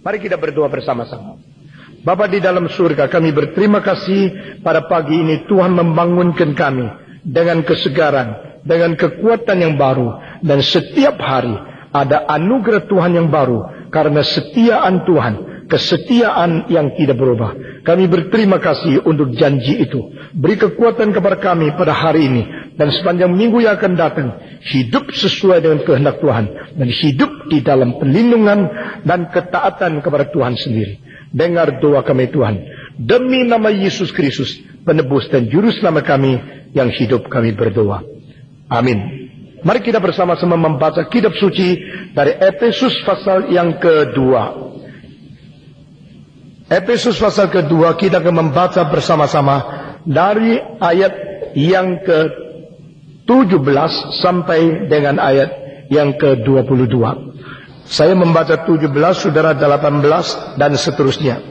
Mari kita berdoa bersama-sama. Bapa di dalam surga, kami berterima kasih pada pagi ini Tuhan membangunkan kami dengan kesegaran, dengan kekuatan yang baru, dan setiap hari ada anugerah Tuhan yang baru karena kesetiaan Tuhan, kesetiaan yang tidak berubah. Kami berterima kasih untuk janji itu. Beri kekuatan kepada kami pada hari ini dan sepanjang minggu yang akan datang, hidup sesuai dengan kehendak Tuhan dan hidup di dalam perlindungan dan ketaatan kepada Tuhan sendiri. Dengar doa kami Tuhan, demi nama Yesus Kristus, penebus dan juru selamat kami yang hidup, kami berdoa. Amin. Mari kita bersama-sama membaca kitab suci dari Efesus pasal yang kedua. Efesus pasal kedua, kita akan membaca bersama-sama dari ayat yang ke-17 sampai dengan ayat yang ke-22. Saya membaca 17, saudara 18, dan seterusnya.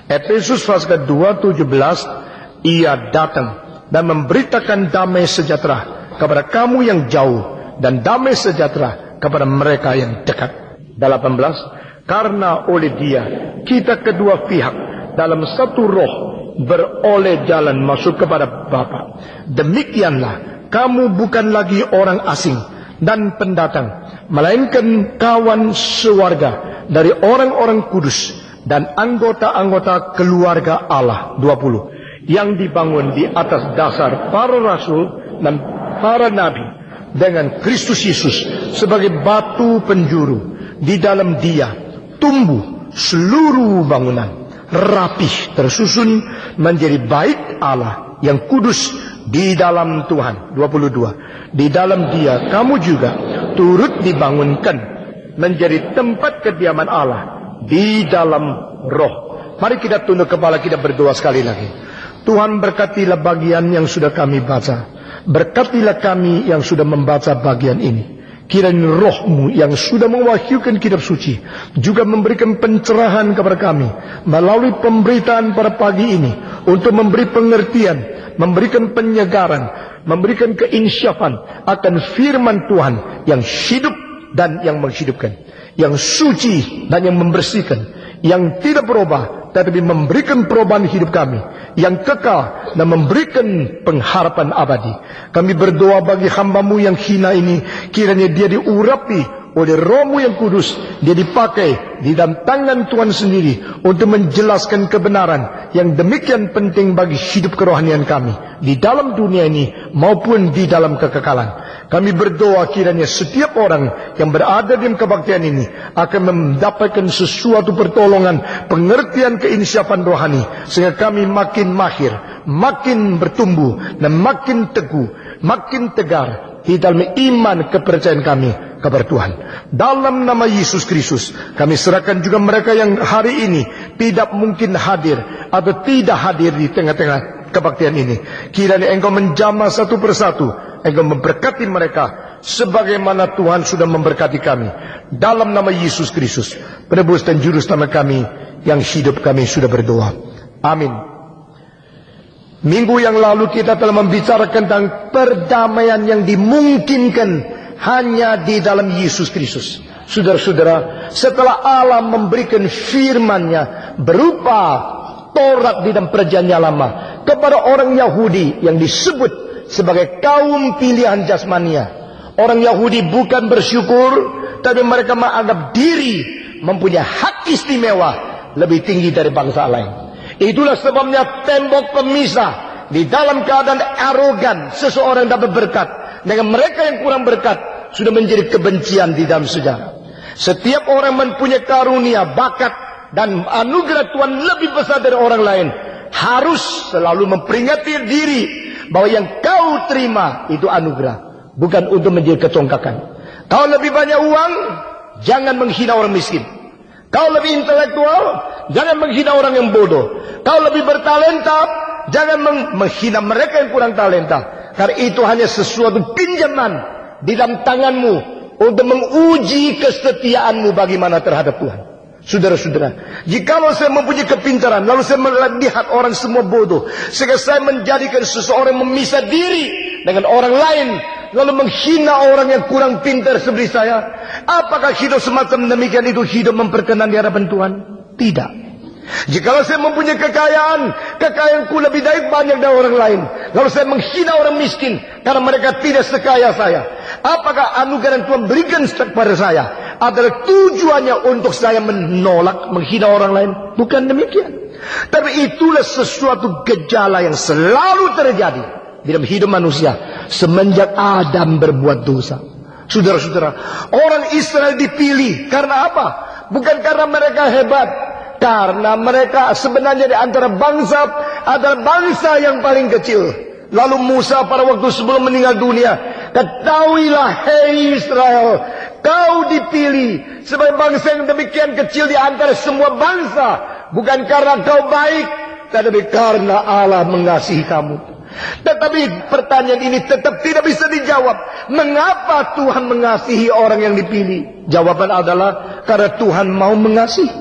Efesus pasal kedua 17, ia datang dan memberitakan damai sejahtera kepada kamu yang jauh dan damai sejahtera kepada mereka yang dekat. 18, karena oleh dia kita kedua pihak dalam satu roh beroleh jalan masuk kepada Bapa. Demikianlah kamu bukan lagi orang asing dan pendatang, melainkan kawan sewarga dari orang-orang kudus dan anggota-anggota keluarga Allah. 20, yang dibangun di atas dasar para rasul dan para nabi, dengan Kristus Yesus sebagai batu penjuru. Di dalam dia tumbuh seluruh bangunan rapih tersusun menjadi bait Allah yang kudus di dalam Tuhan. 22, di dalam dia kamu juga turut dibangunkan menjadi tempat kediaman Allah di dalam roh. Mari kita tunduk kepala, kita berdoa sekali lagi. Tuhan, berkatilah bagian yang sudah kami baca. Berkatilah kami yang sudah membaca bagian ini. Kiranya roh-Mu yang sudah mewahyukan kitab suci juga memberikan pencerahan kepada kami melalui pemberitaan pada pagi ini, untuk memberi pengertian, memberikan penyegaran, memberikan keinsyafan akan firman Tuhan yang hidup dan yang menghidupkan, yang suci dan yang membersihkan, yang tidak berubah tetapi memberikan perubahan hidup kami, yang kekal dan memberikan pengharapan abadi. Kami berdoa bagi hamba-Mu yang hina ini, kiranya dia diurapi oleh Roh-Mu yang kudus, dia dipakai di dalam tangan Tuhan sendiri untuk menjelaskan kebenaran yang demikian penting bagi hidup kerohanian kami di dalam dunia ini maupun di dalam kekekalan. Kami berdoa kiranya setiap orang yang berada di kebaktian ini akan mendapatkan sesuatu pertolongan, pengertian, keinsyafan rohani, sehingga kami makin mahir, makin bertumbuh, dan makin teguh, makin tegar di dalam iman kepercayaan kami kepada Tuhan. Dalam nama Yesus Kristus, kami serahkan juga mereka yang hari ini tidak mungkin hadir atau tidak hadir di tengah-tengah kebaktian ini. Kiranya Engkau menjamah satu persatu, Engkau memberkati mereka sebagaimana Tuhan sudah memberkati kami. Dalam nama Yesus Kristus, penebus dan juru selamat kami yang hidup, kami sudah berdoa. Amin. Minggu yang lalu kita telah membicarakan tentang perdamaian yang dimungkinkan hanya di dalam Yesus Kristus. Saudara-saudara, setelah Allah memberikan firman-Nya berupa Taurat di dalam perjanjian lama kepada orang Yahudi yang disebut sebagai kaum pilihan jasmania. Orang Yahudi bukan bersyukur, tapi mereka menganggap diri mempunyai hak istimewa lebih tinggi dari bangsa lain. Itulah sebabnya tembok pemisah di dalam keadaan arogan seseorang dapat berkat dengan mereka yang kurang berkat sudah menjadi kebencian di dalam sejarah. Setiap orang mempunyai karunia, bakat dan anugerah Tuhan lebih besar dari orang lain, harus selalu memperingati diri bahwa yang kau terima itu anugerah, bukan untuk menjadi kecongkakan. Kau lebih banyak uang, jangan menghina orang miskin. Kau lebih intelektual, jangan menghina orang yang bodoh. Kau lebih bertalenta, jangan menghina mereka yang kurang talenta. Karena itu hanya sesuatu pinjaman di dalam tanganmu untuk menguji kesetiaanmu bagaimana terhadap Tuhan. Saudara-saudara, jikalau saya mempunyai kepintaran, lalu saya melihat orang semua bodoh, sehingga saya menjadikan seseorang memisah diri dengan orang lain, lalu menghina orang yang kurang pintar seperti saya, apakah hidup semacam demikian itu hidup memperkenan di hadapan Tuhan? Tidak. Jikalau saya mempunyai kekayaanku lebih banyak dari orang lain, lalu saya menghina orang miskin karena mereka tidak sekaya saya, apakah anugerah yang Tuhan berikan kepada saya adalah tujuannya untuk saya menolak, menghina orang lain? Bukan demikian. Tapi itulah sesuatu gejala yang selalu terjadi di dalam hidup manusia semenjak Adam berbuat dosa. Saudara-saudara, orang Israel dipilih karena apa? Bukan karena mereka hebat, karena mereka sebenarnya di antara bangsa adalah bangsa yang paling kecil. Lalu Musa pada waktu sebelum meninggal dunia, ketahuilah hei Israel, kau dipilih sebagai bangsa yang demikian kecil di antara semua bangsa, bukan karena kau baik, tetapi karena Allah mengasihi kamu. Tetapi pertanyaan ini tetap tidak bisa dijawab. Mengapa Tuhan mengasihi orang yang dipilih? Jawaban adalah karena Tuhan mau mengasihi.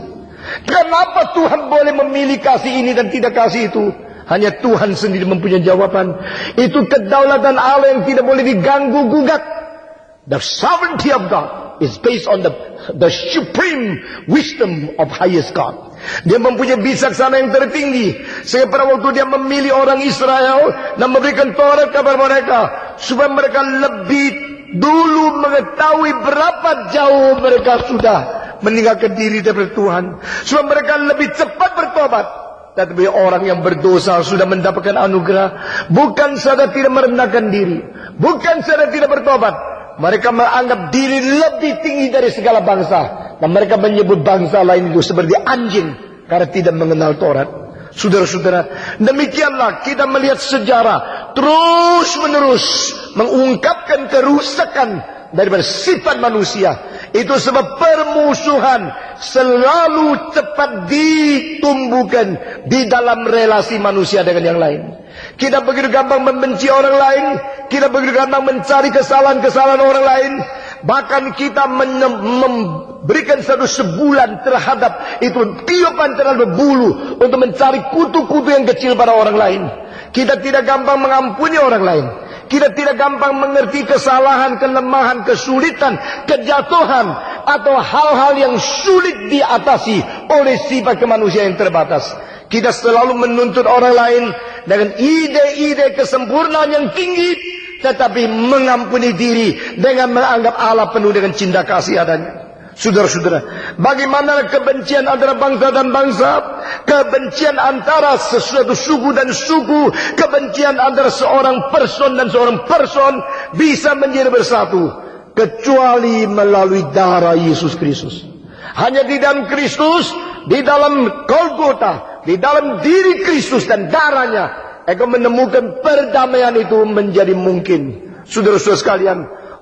Kenapa Tuhan boleh memilih kasih ini dan tidak kasih itu? Hanya Tuhan sendiri mempunyai jawaban. Itu kedaulatan Allah yang tidak boleh diganggu gugat. The sovereignty of God is based on the supreme wisdom of highest God. Dia mempunyai bijaksana yang tertinggi, sehingga pada waktu dia memilih orang Israel dan memberikan Taurat kepada mereka, supaya mereka lebih dulu mengetahui berapa jauh mereka sudah meninggalkan diri daripada Tuhan, supaya mereka lebih cepat bertobat. Tetapi orang yang berdosa sudah mendapatkan anugerah, bukan saja tidak merendahkan diri, bukan saja tidak bertobat, mereka menganggap diri lebih tinggi dari segala bangsa. Dan mereka menyebut bangsa lain itu seperti anjing karena tidak mengenal Taurat. Saudara-saudara, demikianlah kita melihat sejarah terus menerus mengungkapkan kerusakan daripada sifat manusia. Itu sebab permusuhan selalu cepat ditumbuhkan di dalam relasi manusia dengan yang lain. Kita begitu gampang membenci orang lain, kita begitu gampang mencari kesalahan-kesalahan orang lain. Bahkan kita memberikan satu sebulan terhadap itu tiupan terhadap bulu untuk mencari kutu-kutu yang kecil pada orang lain. Kita tidak gampang mengampuni orang lain. Kita tidak gampang mengerti kesalahan, kelemahan, kesulitan, kejatuhan, atau hal-hal yang sulit diatasi oleh sifat kemanusiaan yang terbatas. Kita selalu menuntut orang lain dengan ide-ide kesempurnaan yang tinggi, tetapi mengampuni diri dengan menganggap Allah penuh dengan cinta kasih adanya. Saudara-saudara, bagaimana kebencian antara bangsa dan bangsa, kebencian antara sesuatu suku dan suku, kebencian antara seorang person dan seorang person bisa menjadi bersatu, kecuali melalui darah Yesus Kristus. Hanya di dalam Kristus, di dalam Golgota, di dalam diri Kristus dan darahnya, engkau menemukan perdamaian itu menjadi mungkin. Saudara-saudara sekalian,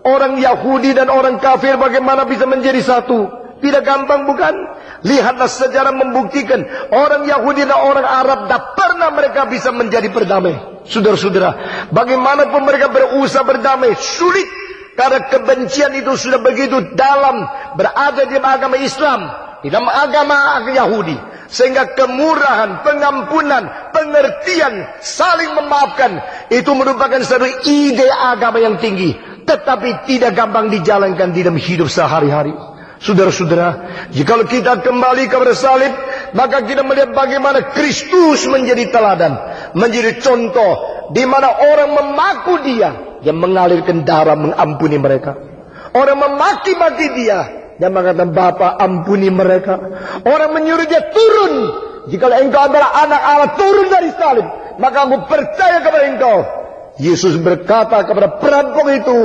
orang Yahudi dan orang kafir bagaimana bisa menjadi satu? Tidak gampang, bukan? Lihatlah sejarah membuktikan orang Yahudi dan orang Arab tak pernah mereka bisa menjadi berdamai. Saudara-saudara, bagaimanapun mereka berusaha berdamai, sulit. Karena kebencian itu sudah begitu dalam, berada di agama Islam, di dalam agama Yahudi. Sehingga kemurahan, pengampunan, pengertian, saling memaafkan, itu merupakan satu ide agama yang tinggi, tetapi tidak gampang dijalankan di dalam hidup sehari-hari. Saudara-saudara, jikalau kita kembali kepada salib, maka kita melihat bagaimana Kristus menjadi teladan, menjadi contoh, di mana orang memaku dia, yang mengalirkan darah mengampuni mereka. Orang memaki-maki dia, yang mengatakan, Bapa ampuni mereka. Orang menyuruh dia turun. Jikalau engkau adalah anak Allah, turun dari salib, maka aku percaya kepada engkau. Yesus berkata kepada perampok itu,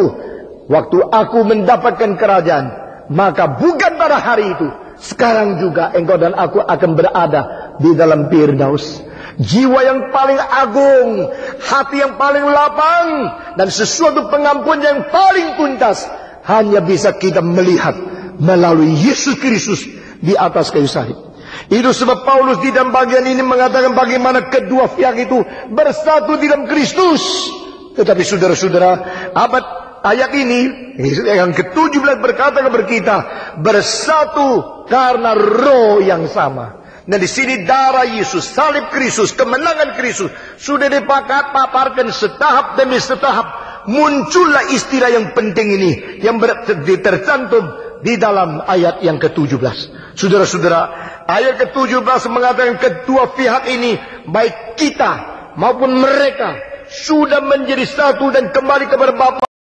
waktu aku mendapatkan kerajaan, maka bukan pada hari itu, sekarang juga engkau dan aku akan berada di dalam Firdaus. Jiwa yang paling agung, hati yang paling lapang, dan sesuatu pengampunan yang paling tuntas hanya bisa kita melihat melalui Yesus Kristus di atas kayu salib. Itu sebab Paulus di dalam bagian ini mengatakan bagaimana kedua pihak itu bersatu di dalam Kristus. Tetapi saudara-saudara, ayat ini yang ke-17 berkata kepada kita, bersatu karena roh yang sama. Dan di sini darah Yesus, salib Kristus, kemenangan Kristus sudah dipaparkan setahap demi setahap. Muncullah istilah yang penting ini yang tercantum di dalam ayat yang ke-17. Saudara-saudara, ayat ke-17 mengatakan kedua pihak ini, baik kita maupun mereka, sudah menjadi satu dan kembali kepada Bapa